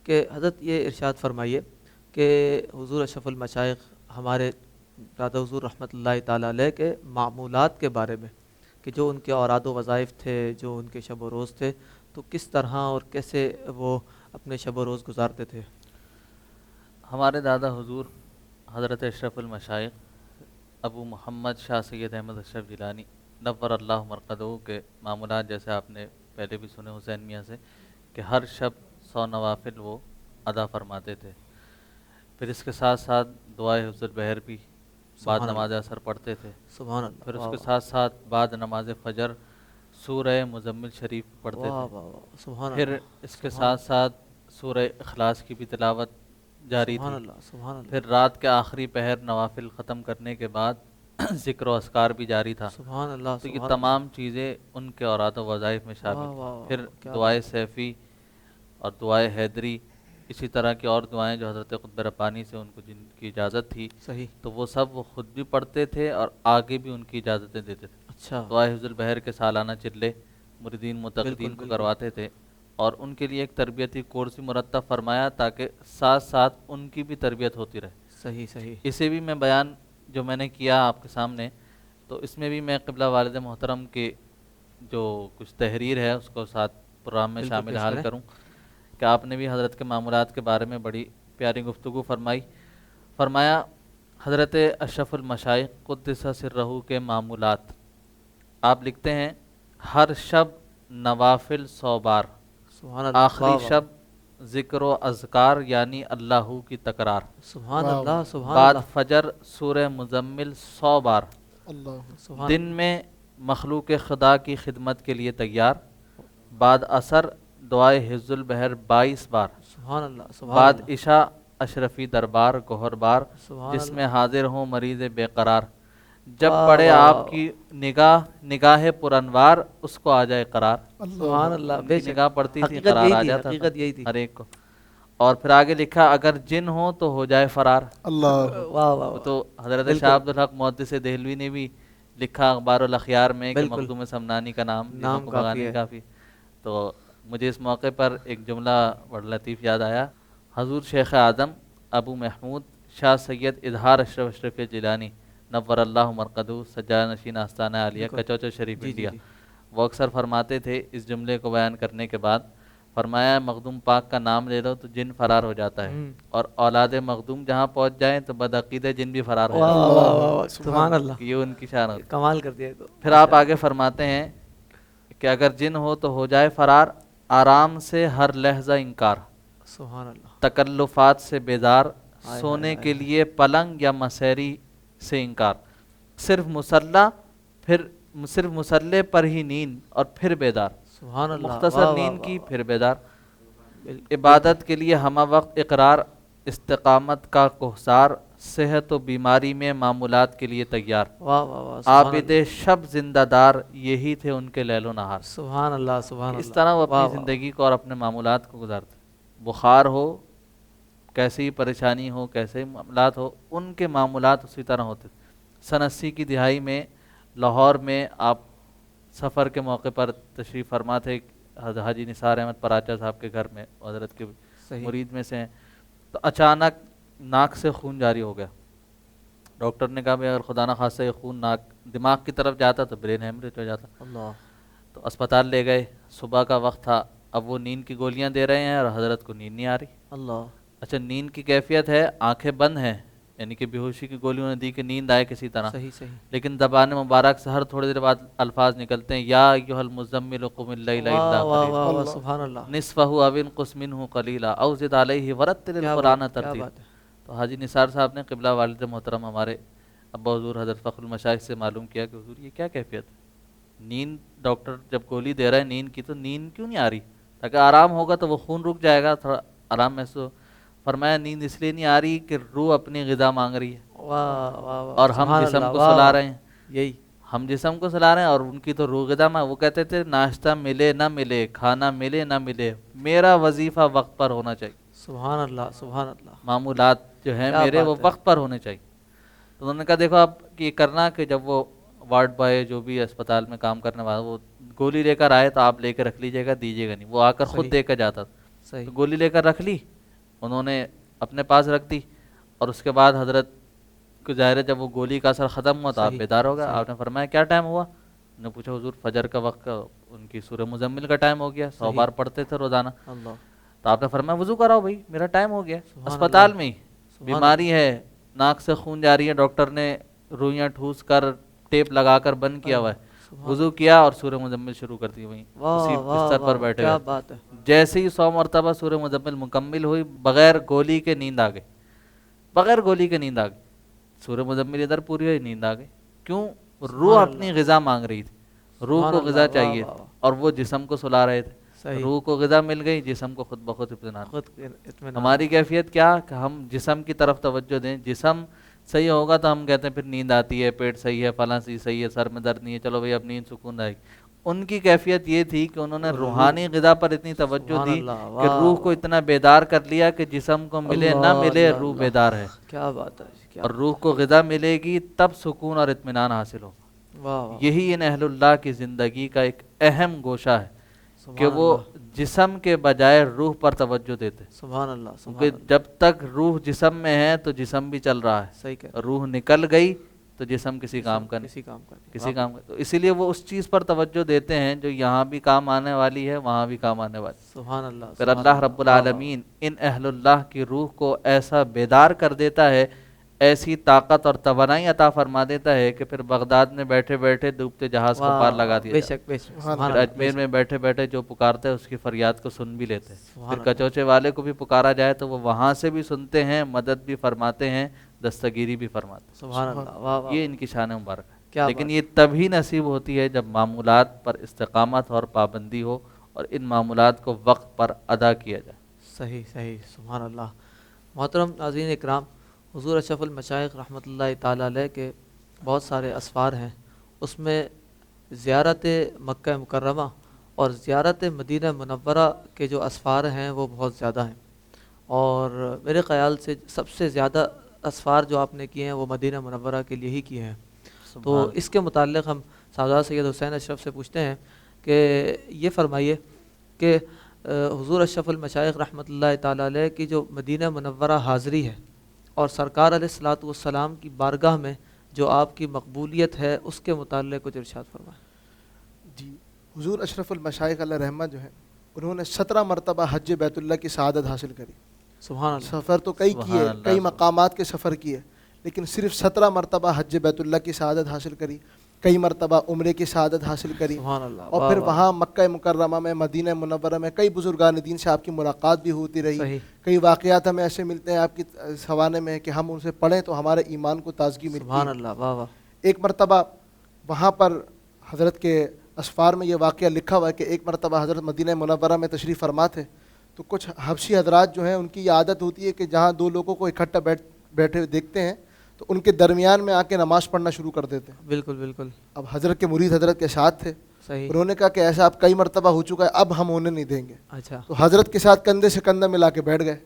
کہ حضرت یہ ارشاد فرمائیے کہ حضور اشرف المشائخ ہمارے دادا حضور رحمۃ اللہ تعالیٰ علیہ کے معمولات کے بارے میں، کہ جو ان کے اوراد و وظائف تھے، جو ان کے شب و روز تھے، تو کس طرح اور کیسے وہ اپنے شب و روز گزارتے تھے.
ہمارے دادا حضور حضرت اشرف المشائخ ابو محمد شاہ سید احمد اشرف جیلانی نور اللہ مرقدہ کے معمولات جیسے آپ نے پہلے بھی سنے حسین میاں سے کہ ہر شب 100 نوافل وہ ادا فرماتے تھے. پھر اس کے ساتھ ساتھ دعائے حفظ البحر بھی بعد نماز عصر پڑھتے تھے.
سبحان اللہ.
پھر اس کے ساتھ ساتھ بعد نماز فجر سورہ مزمل شریف پڑھتے تھے.
سبحان
پھر اس کے ساتھ ساتھ سورہ اخلاص کی بھی تلاوت جاری
سبحان
تھی.
اللہ سبحان اللہ.
پھر رات کے آخری پہر نوافل ختم کرنے کے بعد ذکر و اذکار بھی جاری تھا.
سبحان اللہ.
تو یہ تمام چیزیں ان کے اوراد و وظائف میں شامل تھیں. پھر دعائے سیفی اور دعائے حیدری، اسی طرح کی اور دعائیں جو حضرت قطب ربانی سے ان کو جن کی اجازت تھی
صحیح.
تو وہ سب وہ خود بھی پڑھتے تھے اور آگے بھی ان کی اجازتیں دیتے تھے.
اچھا.
دعائے حفظ البحر کے سالانہ چلے مریدین متقدین کو کرواتے تھے اور ان کے لیے ایک تربیتی کورس بھی مرتب فرمایا تاکہ ساتھ ساتھ ان کی بھی تربیت ہوتی رہے.
صحیح صحیح.
اسے بھی میں بیان جو میں نے کیا آپ کے سامنے، تو اس میں بھی میں قبلہ والد محترم کے جو کچھ تحریر ہے اس کو ساتھ پروگرام میں شامل حال کروں کہ آپ نے بھی حضرت کے معمولات کے بارے میں بڑی پیاری گفتگو فرمایا حضرت اشرف المشائخ قدس سرہ کے معمولات. آپ لکھتے ہیں ہر شب نوافل 100 بار،
سبحان اللہ.
آخری شب ذکر و اذکار یعنی اللہ کی تکرار.
سبحان اللہ سبحان
بعد
اللہ.
فجر سورہ مزمل 100 بار.
سبحان
دن میں مخلوق خدا کی خدمت کے لیے تیار. بعد عصر دعائے حفظ البحر 22 بار.
سبحان اللہ سبحان
بعد
اللہ.
عشاء اشرفی دربار گوہر بار
سبحان
جس
اللہ.
میں حاضر ہوں مریض بے قرار. جب پڑے آپ کی نگاہ پر انوار اس کو آ جائے قرار.
سبحان اللہ.
ان کی نگاہ پڑتی تھی
حقیقت
قرار
یہی
آ
تھی،
جاتا
حقیقت
تھا
یہی تھی.
ہر ایک کو. اور پھر آگے لکھا اگر جن ہو تو ہو جائے فرار.
اللہ.
واہ واہ.
تو حضرت شاہ عبدالحق محدث دہلوی نے بھی لکھا اخبار الاخیار میں کہ مخدوم سمنانی کا نام
نام
بغانی کافی. تو مجھے اس موقع پر ایک جملہ بڑا لطیف یاد آیا. حضور شیخ اعظم ابو محمود شاہ سید اظہار اشرف اشرف جیلانی نور اللہ مرقدہ سجادہ نشین آستانہ عالیہ کچوچو شریف انڈیا، وہ اکثر فرماتے تھے اس جملے کو بیان کرنے کے بعد، فرمایا مخدوم پاک کا نام لے لو تو جن فرار ہو جاتا ہے، اور اولاد مخدوم جہاں پہنچ جائیں تو بدعقیدہ جن بھی فرار ہو جاتا ہے.
سبحان اللہ.
یہ ان کی شان ہوتی ہے.
کمال کر دیا. تو
پھر آپ آگے فرماتے ہیں کہ اگر جن ہو تو ہو جائے فرار، آرام سے ہر لحظہ انکار،
سبحان اللہ.
تکلفات سے بیدار، سونے کے لیے پلنگ یا مسیری سے انکار، صرف مسلح پر ہی نیند اور پھر بیدار.
سبحان اللہ.
مختصر نیند کی پھر بیدار. عبادت کے لیے ہمہ وقت اقرار، استقامت کا کوہسار، صحت و بیماری میں معمولات کے لیے تیار.
واہ واہ واہ.
عابد شب زندہ دار، یہی تھے ان کے لیل و نہار.
سبحان اللہ سبحان اللہ.
اس طرح وہ اپنی زندگی کو اور اپنے معمولات کو گزارتے. بخار ہو، کیسی پریشانی ہو، کیسے معاملات ہو، ان کے معمولات اسی طرح ہوتے تھے. سن 80 کی دہائی میں لاہور میں آپ سفر کے موقع پر تشریف فرما تھے. حاجی نثار احمد پراچا صاحب کے گھر میں، حضرت کے
صحیح
مرید میں سے ہیں، تو اچانک ناک سے خون جاری ہو گیا. ڈاکٹر نے کہا بھائی اگر خدا نہ خواستہ یہ خون ناک دماغ کی طرف جاتا تو برین ہیمریج ہو جاتا.
اللہ
تو اسپتال لے گئے، صبح کا وقت تھا، اب وہ نیند کی گولیاں دے رہے ہیں اور حضرت کو نیند نہیں آ رہی.
اللہ
اچھا نیند کی کیفیت ہے، آنکھیں بند ہیں، یعنی کہ بے ہوشی کی گولیوں نے دی کہ نیند آئے کسی طرح،
صحیح صحیح
لیکن زبان مبارک سے ہر تھوڑی دیر بعد الفاظ نکلتے ہیں، یا ایھا المزمل قم اللیل
واہ
الا
واہ
قلیلا
واہ واہ سبحان اللہ
نصفہ او انقص منہ قلیلا او زد علیہ ورتل
کیا
القرآن
بات کیا
ترتیلا.
بات ہے
تو حاجی نثار صاحب نے قبلہ والد محترم ہمارے ابا حضور حضرت فخر المشائخ سے معلوم کیا کہ حضور یہ کیا کیفیت ہے، نیند ڈاکٹر جب گولی دے رہا ہے نیند کی تو نیند کیوں نہیں آ رہی، تاکہ آرام ہوگا تو وہ خون رک جائے گا، تھوڑا آرام محسوس. فرمایا نیند اس لیے نہیں آ رہی کہ روح اپنی غذا مانگ رہی ہے
واہ واہ واہ
اور ہم
سبحان
جسم
اللہ،
کو
واہ
سلا
واہ.
رہے ہیں،
یہی
ہم جسم کو سلا رہے ہیں اور ان کی تو روح غذا میں. وہ کہتے تھے ناشتہ ملے نہ ملے، کھانا ملے نہ ملے، میرا وظیفہ وقت پر ہونا چاہیے،
سبحان اللہ سبحان اللہ.
معمولات جو ہیں
کیا
میرے
بات
وہ
ہے.
وقت پر ہونے چاہیے. تو انہوں نے کہا دیکھو آپ یہ کرنا کہ جب وہ وارڈ بوائے جو بھی اسپتال میں کام کرنے والا وہ گولی لے کر آئے تو آپ لے کے رکھ لیجیے گا، دیجیے گا نہیں. وہ آ کر خود
صحیح.
دے کر جاتا تھا.
صحیح
تو گولی لے کر رکھ لی انہوں نے، اپنے پاس رکھ دی، اور اس کے بعد حضرت کو ظاہر ہے جب وہ گولی کا اثر ختم ہوا تو آپ
صحیح.
بیدار ہو گئے.
صحیح.
آپ نے فرمایا کیا ٹائم ہوا؟ انہوں نے پوچھا حضور فجر کا وقت کا، ان کی سورہ مزمل کا ٹائم ہو گیا، 100
صحیح.
بار پڑھتے تھے روزانہ.
اللہ
تو آپ نے فرمایا وضو کراؤ بھائی میرا ٹائم ہو گیا.
سبحان
اسپتال
اللہ.
میں ہی
سبحان
بیماری ہے، ناک سے خون جاری ہے، ڈاکٹر نے روئیاں ٹھوس کر ٹیپ لگا کر بند کیا ہوا ہے.
سبحان
وضو کیا اور سورہ مزمل شروع کر دی وہیں اسی
واہ واہ
بستر پر
واہ
بیٹھے
کیا
ہوئے.
بات ہے.
جیسے ہی 100 مرتبہ سورہ مزمل مکمل ہوئی بغیر گولی کے نیند آ گئی، بغیر گولی کے نیند آ گئی. سورہ مزمل ادھر پوری ہوئی، نیند آ گئی. کیوں؟ روح
سبحان
اپنی غذا مانگ رہی تھی، روح
سبحان
کو
اللہ.
غذا
واہ
چاہیے
واہ واہ.
اور وہ جسم کو سلا رہے تھے.
صحیح.
روح کو غذا مل گئی، جسم کو خود بخود اطمینان.
خود اطمینان.
ہماری کیفیت کیا کہ ہم جسم کی طرف توجہ دیں. جسم صحیح ہوگا تو ہم کہتے ہیں پھر نیند آتی ہے، پیٹ صحیح ہے، فلاں چیز صحیح ہے، سر میں درد نہیں ہے، چلو بھائی اب نیند سکون رہے گی. ان کی کیفیت یہ تھی کہ انہوں نے روحانی غذا پر اتنی توجہ
سبحان
دی
اللہ.
کہ
واہ
روح کو اتنا بیدار کر لیا کہ جسم کو ملے نہ
اللہ
ملے
اللہ
روح
اللہ.
بیدار ہے،
کیا بات ہے کیا
اور روح کو غذا ملے گی تب سکون اور اطمینان حاصل ہوگا.
واہ واہ.
یہی ان اہل اللہ کی زندگی کا ایک اہم گوشہ ہے
سبحان
کہ وہ
اللہ.
جسم کے بجائے روح پر توجہ دیتے.
سبحان اللہ سبحان
کیونکہ
اللہ.
جب تک روح جسم میں ہے تو جسم بھی چل رہا ہے،
صحیح کہہ
روح نکل گئی تو جسم کسی کام کا نہیں،
کسی کام کا نہیں.
کسی کام کا. تو اسی لیے وہ اس چیز پر توجہ دیتے ہیں جو یہاں بھی کام آنے والی ہے وہاں بھی کام آنے والی.
سبحان اللہ.
پھر
سبحان
اللہ رب العالمین ان اہل اللہ کی روح کو ایسا بیدار کر دیتا ہے، ایسی طاقت اور توانائی عطا فرما دیتا ہے کہ پھر بغداد میں بیٹھے بیٹھے ڈوبتے جہاز کو پار لگا دیا
بے
جاتا ہے.
شک بے شک.
سبحان
سبحان
پھر
اللہ.
اجمیر میں بیٹھے بیٹھے جو پکارتے ہیں اس کی فریاد کو سن بھی لیتے ہیں.
سبحان
پھر
اللہ.
کچوچے والے کو بھی پکارا جائے تو وہ وہاں سے بھی سنتے ہیں، مدد بھی فرماتے ہیں، دستگیری بھی فرماتے ہیں.
سبحان اللہ. واہ واہ.
یہ ان کی شان مبارک ہے.
کیا
لیکن
بات.
یہ تبھی نصیب ہوتی ہے جب معمولات پر استقامت اور پابندی ہو اور ان معمولات کو وقت پر ادا کیا جائے.
صحیح صحیح. سبحان اللہ. محترم ناظرین اکرام، حضور اشرف المشائخ رحمۃ اللہ تعالیٰ علیہ کے بہت سارے اسفار ہیں. اس میں زیارت مکہ مکرمہ اور زیارت مدینہ منورہ کے جو اسفار ہیں وہ بہت زیادہ ہیں، اور میرے خیال سے سب سے زیادہ اسفار جو آپ نے کیے ہیں وہ مدینہ منورہ کے لیے ہی کیے ہیں. تو اس کے متعلق ہم صاحبزادہ سید حسین اشرف سے پوچھتے ہیں کہ یہ فرمائیے کہ حضور اشرف المشائخ رحمۃ اللہ تعالیٰ علیہ کی جو مدینہ منورہ حاضری ہے اور سرکار علیہ الصلاۃ والسلام کی بارگاہ میں جو آپ کی مقبولیت ہے اس کے متعلق کچھ ارشاد فرمائیں.
جی، حضور اشرف المشائخ علیہ رحمہ جو ہیں انہوں نے 17 مرتبہ حج بیت اللہ کی سعادت حاصل کری.
سبحان اللہ.
سفر تو کئی
سبحان
کیے،
اللہ.
کئی مقامات کے سفر کیے، لیکن صرف 17 مرتبہ حج بیت اللہ کی سعادت حاصل کری، کئی مرتبہ عمرے کی سعادت حاصل کری،
سبحان اللہ.
اور
واہ
پھر
واہ.
وہاں مکہ مکرمہ میں مدینہ منورہ میں کئی بزرگان دین سے آپ کی ملاقات بھی ہوتی رہی.
صحیح.
کئی واقعات ہمیں ایسے ملتے ہیں آپ کی حوالے میں کہ ہم ان سے پڑھیں تو ہمارے ایمان کو تازگی ملتی
سبحان
ہے.
اللہ. واہ واہ.
ایک مرتبہ وہاں پر حضرت کے اسفار میں یہ واقعہ لکھا ہوا ہے کہ ایک مرتبہ حضرت مدینہ منورہ میں تشریف فرما تھے تو کچھ حبشی حضرات جو ہیں ان کی یہ عادت ہوتی ہے کہ جہاں دو لوگوں کو اکٹھا بیٹھے دیکھتے ہیں تو ان کے درمیان میں آ کے نماز پڑھنا شروع کر دیتے ہیں.
بالکل بالکل.
اب حضرت کے مرید حضرت کے ساتھ تھے،
صحیح.
انہوں نے کہا کہ ایسا اب کئی مرتبہ ہو چکا ہے، اب ہم ہونے نہیں دیں گے.
اچھا.
تو حضرت کے ساتھ کندھے سے کندھا ملا کے بیٹھ گئے.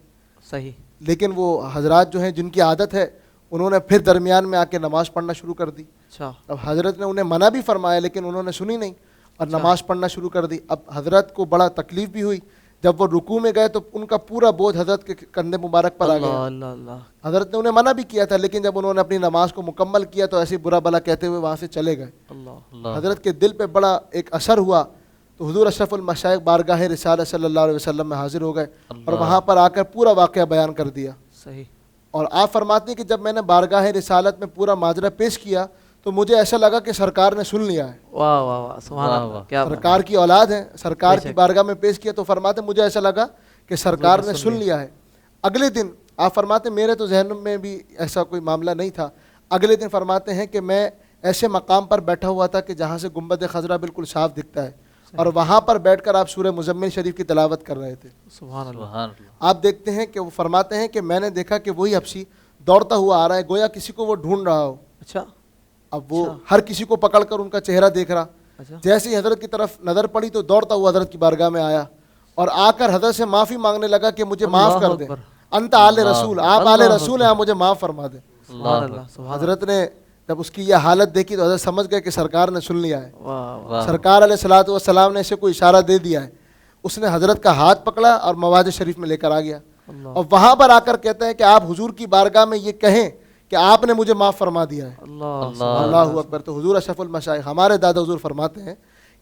صحیح.
لیکن وہ حضرات جو ہیں جن کی عادت ہے انہوں نے پھر درمیان میں آ کے نماز پڑھنا شروع کر دی.
اچھا.
اب حضرت نے انہیں منع بھی فرمایا لیکن انہوں نے سنی نہیں. اور نماز پڑھنا شروع کر دی. اب حضرت کو بڑا تکلیف بھی ہوئی. جب وہ رکوع میں گئے تو ان کا پورا بوجھ حضرت کے کندھے مبارک پر آ
اللہ
گیا.
اللہ اللہ.
حضرت نے انہیں منع بھی کیا تھا, لیکن جب انہوں نے اپنی نماز کو مکمل کیا تو ایسے برا بلا کہتے ہوئے وہاں سے چلے گئے.
اللہ.
حضرت کے دل پہ بڑا ایک اثر ہوا, تو حضور اشرف المشائخ بارگاہ رسالت صلی اللہ علیہ وسلم میں حاضر ہو گئے اور وہاں پر آ کر پورا واقعہ بیان کر دیا.
صحیح.
اور آپ فرماتے ہیں کہ جب میں نے بارگاہ رسالت میں پورا ماجرا پیش کیا تو مجھے ایسا لگا کہ سرکار نے سن لیا ہے.
واہ واہ واہ, سبحان
واہ
اللہ.
واہ.
کیا بات.
سرکار کی اولاد ہے, سرکار
بے
کی
شک.
بارگاہ میں پیش کیا تو فرماتے ہیں مجھے ایسا لگا کہ سرکار نے سن لیا ہے. اگلے دن آپ فرماتے ہیں میرے تو ذہن میں بھی ایسا کوئی معاملہ نہیں تھا. اگلے دن فرماتے ہیں کہ میں ایسے مقام پر بیٹھا ہوا تھا کہ جہاں سے گنبد خضرا بالکل صاف دکھتا ہے, اور وہاں پر بیٹھ کر آپ سورہ مزمل شریف کی تلاوت کر رہے تھے.
سبحان اللہ.
سبحان اللہ.
آپ دیکھتے ہیں کہ وہ فرماتے ہیں کہ میں نے دیکھا کہ وہی حبشی دوڑتا ہوا آ رہا ہے, گویا کسی کو وہ ڈھونڈ رہا ہو.
اچھا
اب وہ ہر کسی کو پکڑ کر ان کا چہرہ دیکھ رہا.
اچھا.
جیسے ہی حضرت کی طرف نظر پڑی تو دوڑتا ہوا حضرت کی بارگاہ میں آیا اور آ کر حضرت سے معافی مانگنے لگا کہ مجھے معاف
اللہ
کر دیں.
اکبر.
انت آل رسول, آپ آل
اللہ
رسول ہیں, آپ مجھے معاف فرما دیں.
سبحان اللہ. سبحان اللہ.
حضرت نے جب اس کی یہ حالت دیکھی تو حضرت سمجھ گئے کہ سرکار نے سن لیا ہے.
واہ واہ.
واہ.
سرکار علیہ الصلوۃ والسلام نے اسے کوئی اشارہ دے دیا ہے. اس نے حضرت کا ہاتھ پکڑا اور مواد شریف میں لے کر آ گیا,
اللہ
اور وہاں پر آ کر کہتے ہیں کہ آپ حضور کی بارگاہ میں یہ کہیں کہ آپ نے مجھے معاف فرما دیا ہے.
اللہ.
اللہ اکبر. تو حضور اشرف المشائخ ہمارے دادا حضور فرماتے ہیں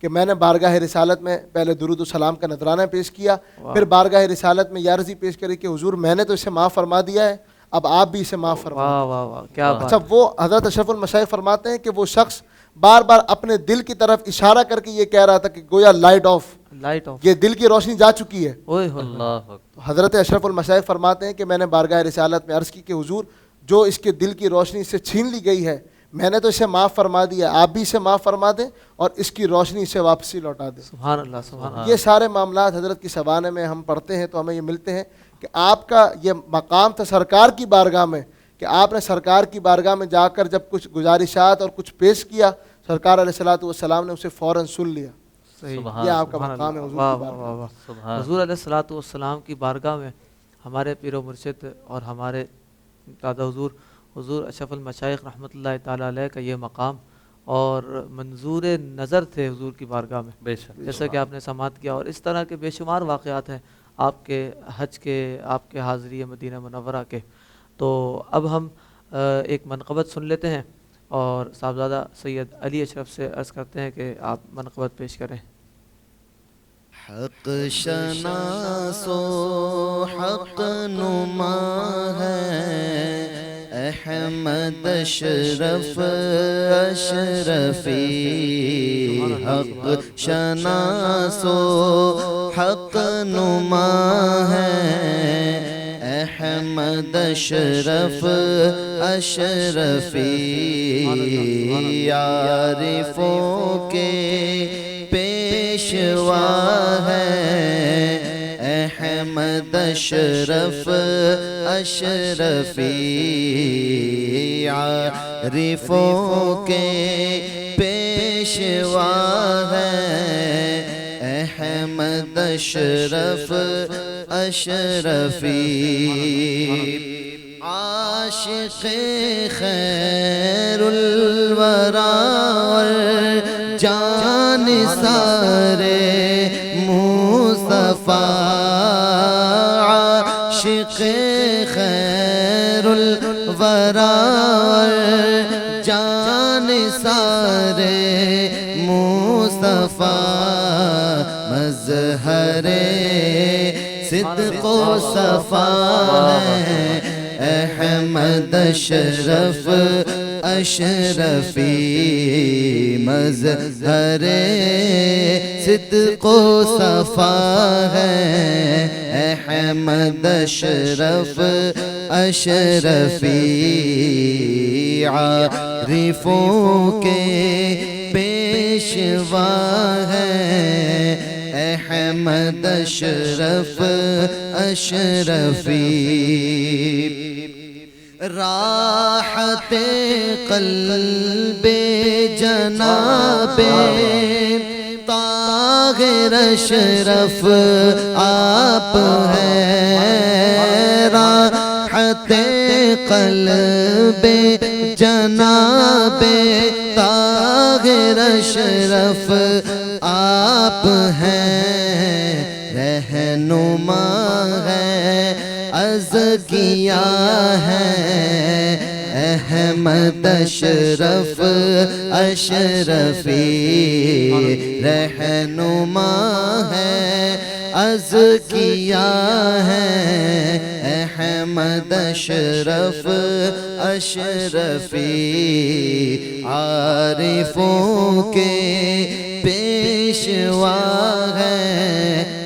کہ میں نے بارگاہ رسالت میں پہلے درود و سلام کا نذرانہ پیش کیا, پھر بارگاہ رسالت میں یہ عرضی پیش کری کہ حضور میں نے تو اسے معاف فرما دیا ہے, اب آپ بھی اسے معاف فرما.
واہ واہ واہ, کیا بات.
اچھا, وہ حضرت اشرف المشائخ فرماتے ہیں کہ وہ شخص بار بار اپنے دل کی طرف اشارہ کر کے یہ کہہ رہا تھا کہ گویا لائٹ آف,
لائٹ آف.
یہ دل کی روشنی جا چکی ہے.
اوئے ہوئے.
اللہ اکبر.
تو حضرت اشرف المشائخ فرماتے ہیں کہ میں نے بارگاہ رسالت میں عرض کی کہ حضور جو اس کے دل کی روشنی سے چھین لی گئی ہے میں نے تو اسے معاف فرما دیا, آپ بھی اسے معاف فرما دیں اور اس کی روشنی اسے واپسی لوٹا دیں.
سبحان اللہ. سبحان اللہ.
یہ سارے معاملات حضرت کی سوانح میں ہم پڑھتے ہیں تو ہمیں یہ ملتے ہیں کہ آپ کا یہ مقام تھا سرکار کی بارگاہ میں, کہ آپ نے سرکار کی بارگاہ میں جا کر جب کچھ گزارشات اور کچھ پیش کیا, سرکار علیہ الصلوۃ والسلام نے اسے فوراً سن لیا.
صحیح.
سبحان
یہ آپ کا
سبحان
مقام ہے
اللہ.
حضور
واہ
کی
واہ
بارگاہ
واہ واہ.
سبحان
حضور علیہ الصلوۃ والسلام کی بارگاہ میں ہمارے پیر و مرشد اور ہمارے دادا حضور حضور اشرف المشائخ رحمۃ اللہ تعالیٰ علیہ کا یہ مقام اور منظور نظر تھے حضور کی بارگاہ میں,
بے شک.
جیسا کہ آپ نے سماعت کیا. اور اس طرح کے بے شمار واقعات ہیں آپ کے حج کے, آپ کے حاضری مدینہ منورہ کے. تو اب ہم ایک منقبت سن لیتے ہیں اور صاحبزادہ سید علی اشرف سے عرض کرتے ہیں کہ آپ منقبت پیش کریں.
حق شناس و حق نما ہے احمد اشرف اشرفی, حق شناس و حق نما ہے احمد اشرف اشرفی, عارفوں کے پیشوا ہے احمد اشرف اشرفی, عارفوں کے پیشوا ہے احمد اشرف اشرفی, عاشق خیر الورا جان سارے مصطفیٰ, عاشق خیر الورا جان سارے مصطفیٰ, مظہر صدق و صفا ہے احمد اشرف اشرفی, مظہر صدق و صفا ہے احمد اشرف اشرفی, عارفوں کے پیشوا ہے احمد اشرف اشرفی, راحت قلب جناب طاہر اشرف آپ ہیں, راحت قلب جناب طاہر اشرف آپ ہیں رہنما ہے عز کیا ہے احمد اشرف اشرفی رہنما ہے عز کیا ہے احمد اشرف اشرفی عارفوں کے پیشوا ہے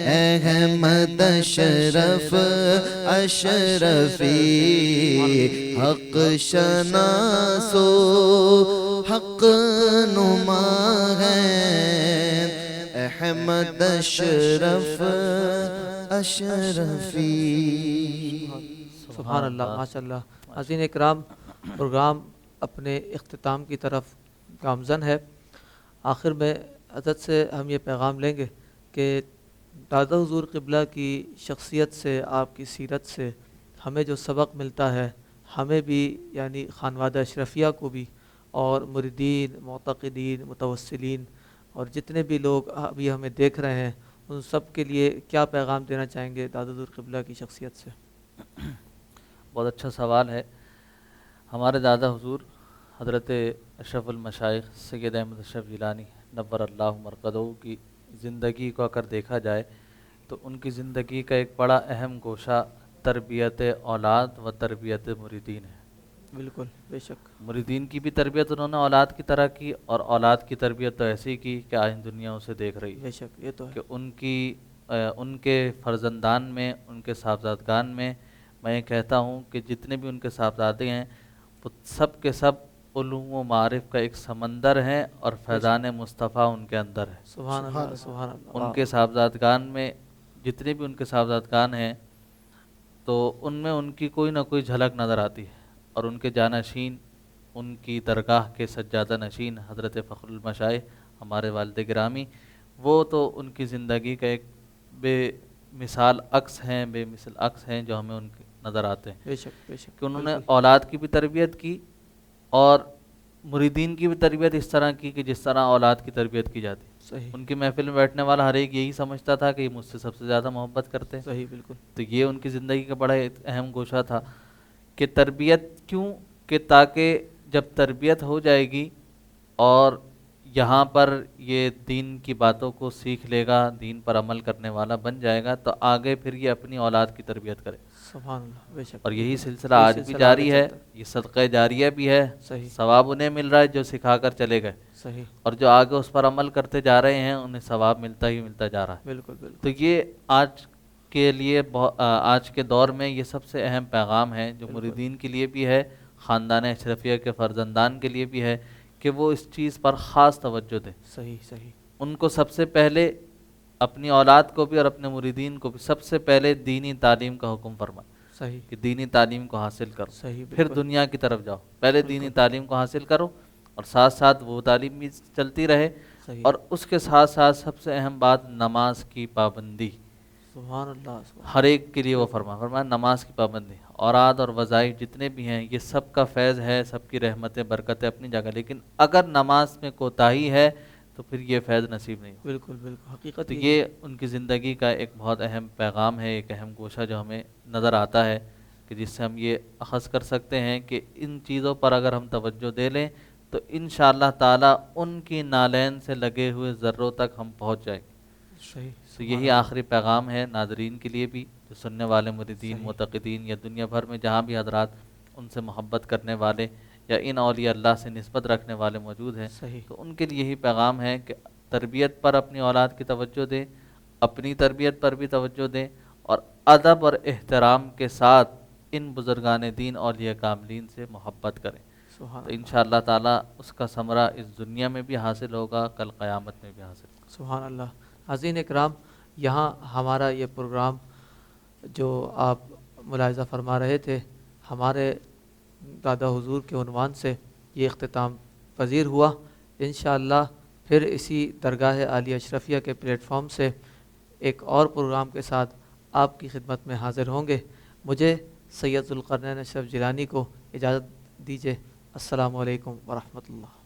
احمد اشرف اشرفی حق شناسو حق نما ہے احمد اشرف اشرفی.
سبحان اللہ، ماشاء اللہ. ناظرین اکرام، پروگرام اپنے اختتام کی طرف گامزن ہے. آخر میں حضرت سے ہم یہ پیغام لیں گے کہ دادا حضور قبلہ کی شخصیت سے، آپ کی سیرت سے ہمیں جو سبق ملتا ہے، ہمیں بھی یعنی خانوادہ اشرفیہ کو بھی، اور مریدین، معتقدین، متوسلین اور جتنے بھی لوگ ابھی ہمیں دیکھ رہے ہیں، ان سب کے لیے کیا پیغام دینا چاہیں گے دادا حضور قبلہ کی شخصیت سے؟
بہت اچھا سوال ہے. ہمارے دادا حضور حضرت اشرف المشائخ سید احمد اشرف گیلانی نور اللہ مرقدہ کی زندگی کو اگر دیکھا جائے تو ان کی زندگی کا ایک بڑا اہم گوشہ تربیت اولاد و تربیت مریدین ہے.
بالکل، بے شک.
مریدین کی بھی تربیت انہوں نے اولاد کی طرح کی، اور اولاد کی تربیت تو ایسی کی کہ آج دنیا اسے دیکھ رہی ہے.
بے شک، یہ تو ہے.
کہ ان کے فرزندان میں، ان کے صاحبزادگان میں میں یہ کہتا ہوں کہ جتنے بھی ان کے صاحبزادے ہیں وہ سب کے سب علوم و معارف کا ایک سمندر ہیں، اور فیضان مصطفیٰ ان کے اندر ہے.
سبحان اللہ، سبحان اللہ.
ان کے صاحبزادگان میں جتنے بھی ان کے صاحبزادگان ہیں تو ان میں ان کی کوئی نہ کوئی جھلک نظر آتی ہے. اور ان کے جانشین، ان کی درگاہ کے سجادہ نشین حضرت فخر المشائخ ہمارے والد گرامی، وہ تو ان کی زندگی کا ایک بے مثال عکس ہیں، بے مثل عکس ہیں جو ہمیں ان کے نظر آتے ہیں.
بے شک، بے شک.
کہ انہوں نے اولاد کی بھی تربیت کی اور مریدین کی بھی تربیت اس طرح کی کہ جس طرح اولاد کی تربیت کی جاتی.
صحیح.
ان کی محفل میں بیٹھنے والا ہر ایک یہی سمجھتا تھا کہ یہ مجھ سے سب سے زیادہ محبت کرتے ہیں.
صحیح، بالکل.
تو یہ ان کی زندگی کا بڑا اہم گوشہ تھا کہ تربیت کیوں، کہ تاکہ جب تربیت ہو جائے گی اور یہاں پر یہ دین کی باتوں کو سیکھ لے گا، دین پر عمل کرنے والا بن جائے گا، تو آگے پھر یہ اپنی اولاد کی تربیت کرے.
سبحان اللہ، بے شک.
اور یہی سلسلہ آج بھی جاری ہے. یہ صدقہ جاریہ بھی ہے.
صحیح.
ثواب انہیں مل رہا ہے جو سکھا کر چلے گئے.
صحیح.
اور جو آگے اس پر عمل کرتے جا رہے ہیں انہیں ثواب ملتا ہی ملتا جا رہا ہے.
بالکل، بالکل.
تو یہ آج کے لیے آج کے دور میں یہ سب سے اہم پیغام ہے جو مریدین کے لیے بھی ہے، خاندان اشرفیہ کے فرزندان کے لیے بھی ہے، کہ وہ اس چیز پر خاص توجہ دیں.
صحیح، صحیح.
ان کو سب سے پہلے اپنی اولاد کو بھی اور اپنے مریدین کو بھی سب سے پہلے دینی تعلیم کا حکم فرمائیں.
صحیح.
کہ دینی تعلیم کو حاصل کرو.
صحیح.
پھر دنیا کی طرف جاؤ. پہلے دینی تعلیم کو حاصل کرو اور ساتھ ساتھ وہ تعلیم بھی چلتی رہے.
صحیح.
اور اس کے ساتھ ساتھ سب سے اہم بات نماز کی پابندی.
سبحان اللہ.
ہر ایک کے لیے وہ فرمایا نماز کی پابندی. اوراد اور وظائف جتنے بھی ہیں یہ سب کا فیض ہے، سب کی رحمتیں برکتیں اپنی جگہ، لیکن اگر نماز میں کوتاہی ہے تو پھر یہ فیض نصیب نہیں.
بالکل، بالکل. حقیقت
تو یہ ان کی زندگی کا ایک بہت اہم پیغام ہے، ایک اہم گوشہ جو ہمیں نظر آتا ہے کہ جس سے ہم یہ اخذ کر سکتے ہیں کہ ان چیزوں پر اگر ہم توجہ دے لیں تو انشاءاللہ تعالی ان کی نالین سے لگے ہوئے ذروں تک ہم پہنچ جائیں گے.
صحیح.
تو یہی آخری پیغام ہے ناظرین کے لیے بھی، جو سننے والے مریدین، معتقدین یا دنیا بھر میں جہاں بھی حضرات ان سے محبت کرنے والے یا ان اولیاء اللہ سے نسبت رکھنے والے موجود ہیں.
صحیح.
تو ان کے لیے یہی پیغام ہے کہ تربیت پر اپنی اولاد کی توجہ دیں، اپنی تربیت پر بھی توجہ دیں، اور ادب اور احترام کے ساتھ ان بزرگان دین اولیاء کاملین سے محبت کریں.
سبحان
تو انشاءاللہ تعالی اس کا ثمرہ اس دنیا میں بھی حاصل ہوگا، کل قیامت میں بھی حاصل ہوگا.
سبحان اللہ. حاضرین اکرام، یہاں ہمارا یہ پروگرام جو آپ ملاحظہ فرما رہے تھے ہمارے دادا حضور کے عنوان سے یہ اختتام پذیر ہوا. انشاءاللہ پھر اسی درگاہ عالیہ اشرفیہ کے پلیٹ فارم سے ایک اور پروگرام کے ساتھ آپ کی خدمت میں حاضر ہوں گے. مجھے سید ذوالقرنین اشرف جیلانی کو اجازت دیجیے. السلام علیکم ورحمۃ اللہ.